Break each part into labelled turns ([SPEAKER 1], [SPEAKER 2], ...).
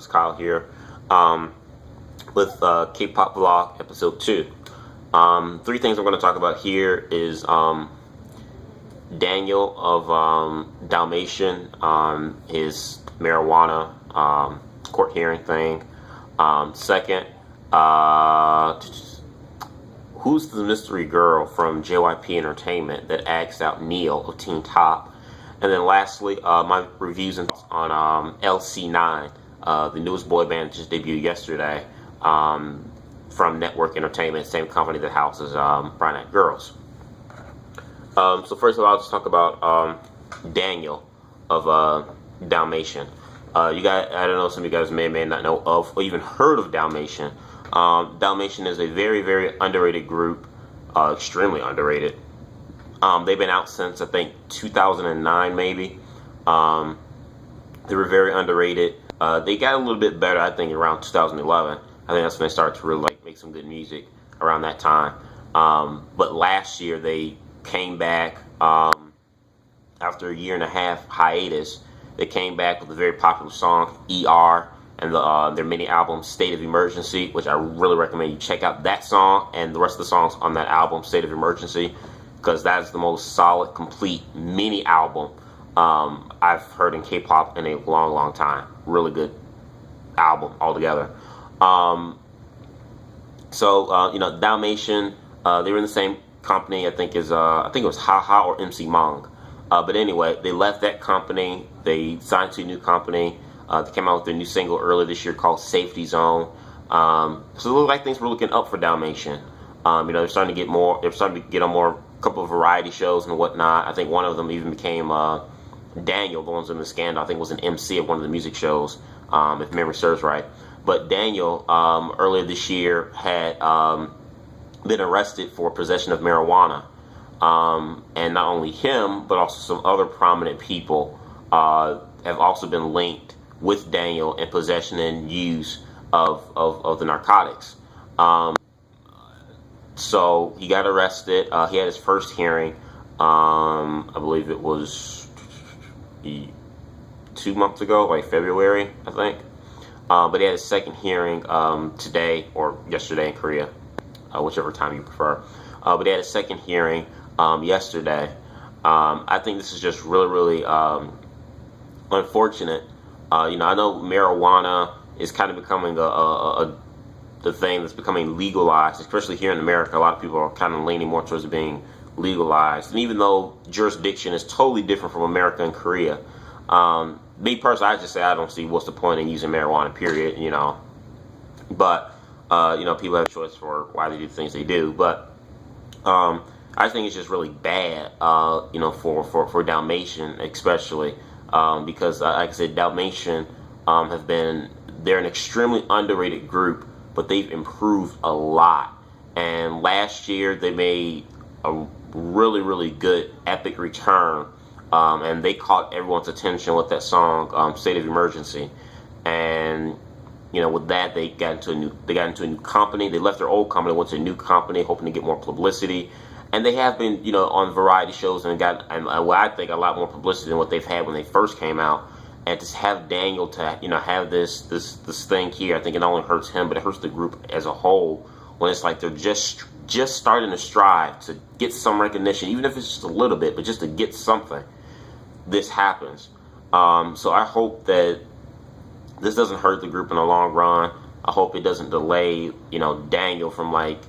[SPEAKER 1] It's Kyle here with Kpop Vlog Episode 2. Three things I'm going to talk about here is Daniel of Dalmatian, his marijuana court hearing thing. Second, who's the mystery girl from JYP Entertainment that asked out Neil of TEENTOP? And then lastly, my reviews on LC9, the newest boy band that just debuted yesterday from Network Entertainment, same company that houses Brown Eyed Girls. So first of all, I'll just talk about Daniel of Dalmatian. You guys, I don't know, some of you guys may not know of or even heard of Dalmatian. Dalmatian is a very, very underrated group, extremely underrated. They've been out since, I think, 2009 maybe. They were very underrated. They got a little bit better, I think, around 2011. I think that's when they started to really make some good music around that time. But last year they came back after a year and a half hiatus. They came back with a very popular song, ER, and their mini album, State of Emergency, which I really recommend you check out that song and the rest of the songs on that album, State of Emergency, because that is the most solid, complete mini album I've heard in K-pop in a long, long time. Really good album altogether. You know, Dalmatian, they were in the same company, I think it was Haha or MC Mong. But anyway, they left that company. They signed to a new company. They came out with their new single earlier this year called Safety Zone. So it looked like things were looking up for Dalmatian. You know, they're starting to get more. They're starting to get on more couple of variety shows and whatnot. I think one of them even became Daniel, the ones in the scandal. I think was an MC of one of the music shows, if memory serves right. But Daniel earlier this year had been arrested for possession of marijuana, and not only him, but also some other prominent people have also been linked with Daniel in possession and use of the narcotics. So he got arrested. He had his first hearing, I believe it was 2 months ago, like February, I think. But he had his second hearing today or yesterday in Korea, whichever time you prefer. But he had a second hearing yesterday. I think this is just really, really unfortunate. You know, I know marijuana is kind of becoming the thing that's becoming legalized, especially here in America. A lot of people are kind of leaning more towards it being legalized. And even though jurisdiction is totally different from America and Korea, me personally, I just say I don't see what's the point in using marijuana, period, you know. But, you know, people have a choice for why they do the things they do. But I think it's just really bad, you know, for Dalmatian especially, because, like I said, Dalmatian they're an extremely underrated group, but they've improved a lot. And last year they made a really, really good epic return, and they caught everyone's attention with that song, State of Emergency. And you know, with that, they got into a new company. They left their old company, went to a new company, hoping to get more publicity. And they have been, you know, on variety shows and got, well, I think, a lot more publicity than what they've had when they first came out. And to have Daniel to, you know, have this thing here, I think it not only hurts him, but it hurts the group as a whole. When it's like they're just starting to strive to get some recognition, even if it's just a little bit, but just to get something. This happens. So I hope that this doesn't hurt the group in the long run. I hope it doesn't delay, you know, Daniel from like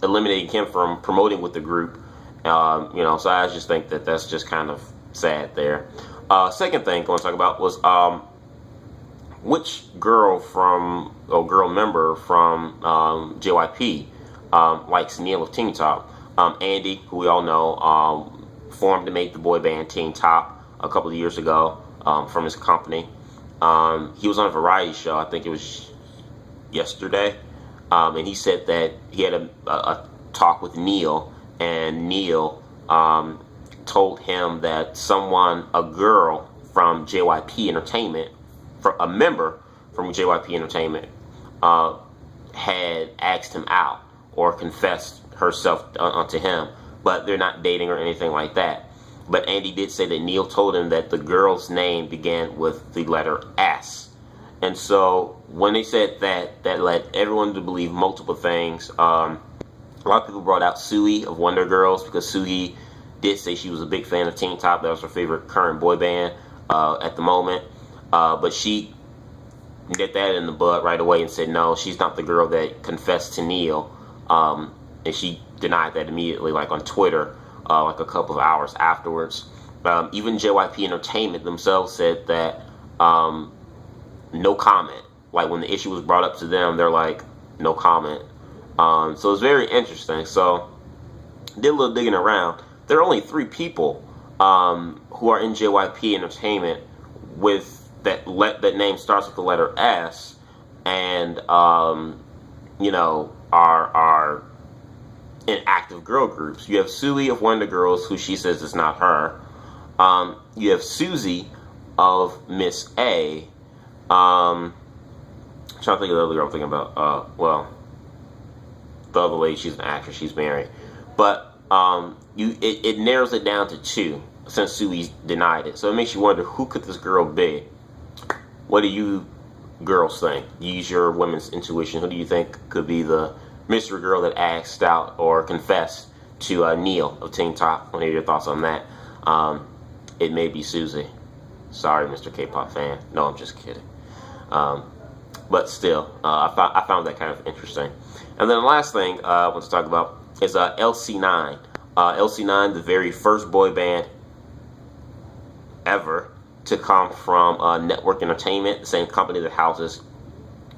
[SPEAKER 1] eliminating him from promoting with the group. You know, so I just think that that's just kind of sad there. Second thing I want to talk about was which girl member from JYP likes Neil of TEENTOP. Andy, who we all know, formed to make the boy band TEENTOP a couple of years ago from his company. He was on a variety show, I think it was yesterday, and he said that he had a talk with Neil, and Neil told him that a girl from JYP Entertainment, a member from JYP Entertainment, had asked him out or confessed herself to him, but they're not dating or anything like that. But Andy did say that Neil told him that the girl's name began with the letter S. And so when they said that, that led everyone to believe multiple things. A lot of people brought out Suhi of Wonder Girls, because Suhi did say she was a big fan of Teen Top. That was her favorite current boy band at the moment. But she get that in the bud right away and said no, she's not the girl that confessed to Neil. And she denied that immediately, like on Twitter, like a couple of hours afterwards. Even JYP Entertainment themselves said that no comment. Like when the issue was brought up to them, they're like, no comment. So it's very interesting. So did a little digging around. There are only 3 people who are in JYP Entertainment with that name starts with the letter S, and you know, are in active girl groups. You have Suhi of Wonder Girls, who she says is not her. You have Suzy of Miss A. I'm trying to think of the other girl I'm thinking about. Well, the other lady, she's an actress, she's married. But it narrows it down to 2, since Suhi denied it. So it makes you wonder, who could this girl be? What do you girls think? Use your women's intuition. Who do you think could be the mystery girl that asked out or confessed to Neil of Teen Top? I want to hear your thoughts on that. It may be Suzy. Sorry, Mr. K-pop fan. No, I'm just kidding. But still, I found that kind of interesting. And then the last thing I want to talk about is LC9. LC9, the very first boy band ever to come from Network Entertainment, the same company that houses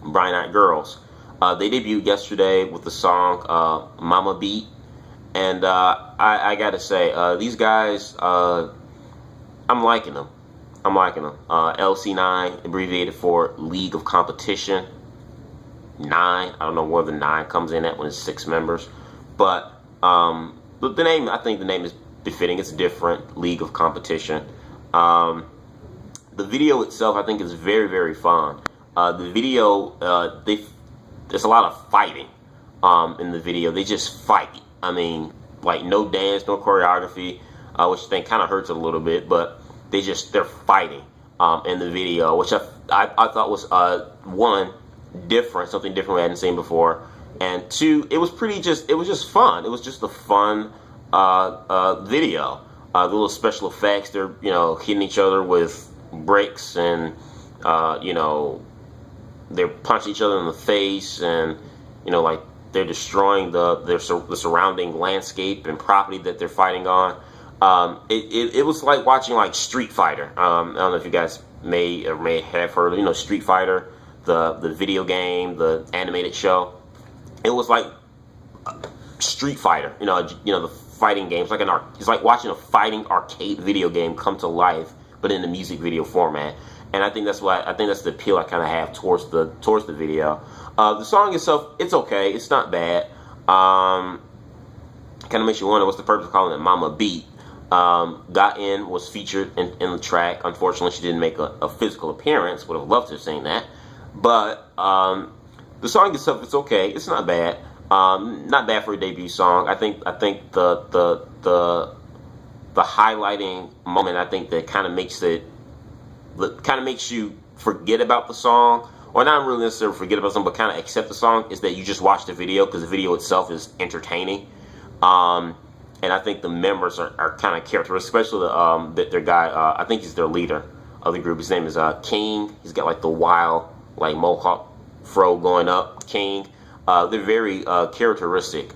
[SPEAKER 1] Bright Eyed Girls. They debuted yesterday with the song Mama Beat. And I gotta say, these guys, I'm liking them. I'm liking them. LC9, abbreviated for League of Competition 9. I don't know where the 9 comes in at when it's 6 members. But the name, I think the name is befitting. It's different. League of Competition. The video itself, I think, is very, very fun. The video, there's a lot of fighting in the video. They just fight. I mean, like no dance, no choreography, which I think kind of hurts a little bit, but they're fighting in the video, which I thought was one, different, something different we hadn't seen before, and 2, it was just fun. It was just a fun video. The little special effects, they're, you know, hitting each other with bricks, and you know, they're punching each other in the face, and you know, like they're destroying the surrounding landscape and property that they're fighting on. It was like watching like Street Fighter. I don't know if you guys may have heard of, you know, Street Fighter, the video game, the animated show. It was like Street Fighter, you know, the fighting games, like it's like watching a fighting arcade video game come to life, but in the music video format. And I think that's the appeal I kind of have towards the video. The song itself, it's okay, it's not bad. Kind of makes you wonder, what's the purpose of calling it Mama Beat? Got In was featured in the track. Unfortunately, she didn't make a physical appearance. Would have loved to have seen that. But the song itself, it's okay, it's not bad. Not bad for a debut song. I think the highlighting moment, I think, that kind of makes you forget about the song, or not really necessarily forget about the song, but kind of accept the song, is that you just watch the video, because the video itself is entertaining. And I think the members are kind of characteristic, especially their guy. I think he's their leader of the group. His name is King. He's got like the wild, like mohawk fro going up. King. They're very characteristic.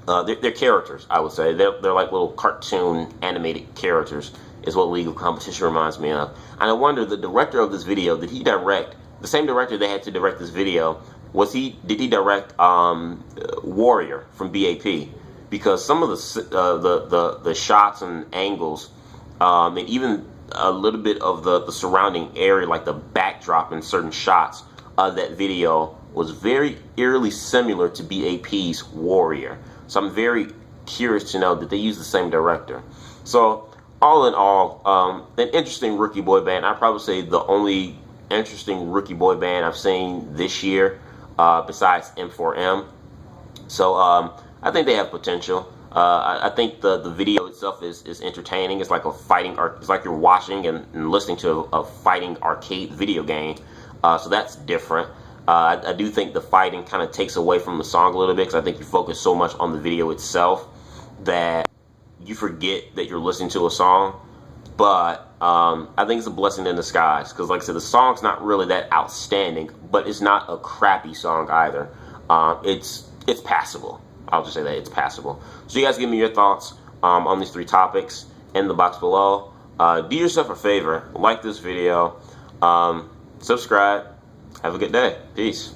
[SPEAKER 1] They're characters, I would say. They're like little cartoon animated characters, is what League of Competition reminds me of. And I wonder, the director of this video, did he direct, the same director they had to direct this video, did he direct Warrior from BAP? Because some of the shots and angles, and even a little bit of the surrounding area, like the backdrop in certain shots of that video, was very eerily similar to BAP's Warrior. So I'm very curious to know that they use the same director. So all in all, an interesting rookie boy band. I'd probably say the only interesting rookie boy band I've seen this year, besides M4M. So I think they have potential. I think the video itself itself is entertaining. It's like a fighting it's like you're watching and listening to a fighting arcade video game. So that's different. I do think the fighting kind of takes away from the song a little bit, because I think you focus so much on the video itself that you forget that you're listening to a song. But I think it's a blessing in disguise, because like I said, the song's not really that outstanding, but it's not a crappy song either. It's passable. I'll just say that it's passable. So you guys give me your thoughts on these 3 topics in the box below. Do yourself a favor, like this video, subscribe. Have a good day. Peace.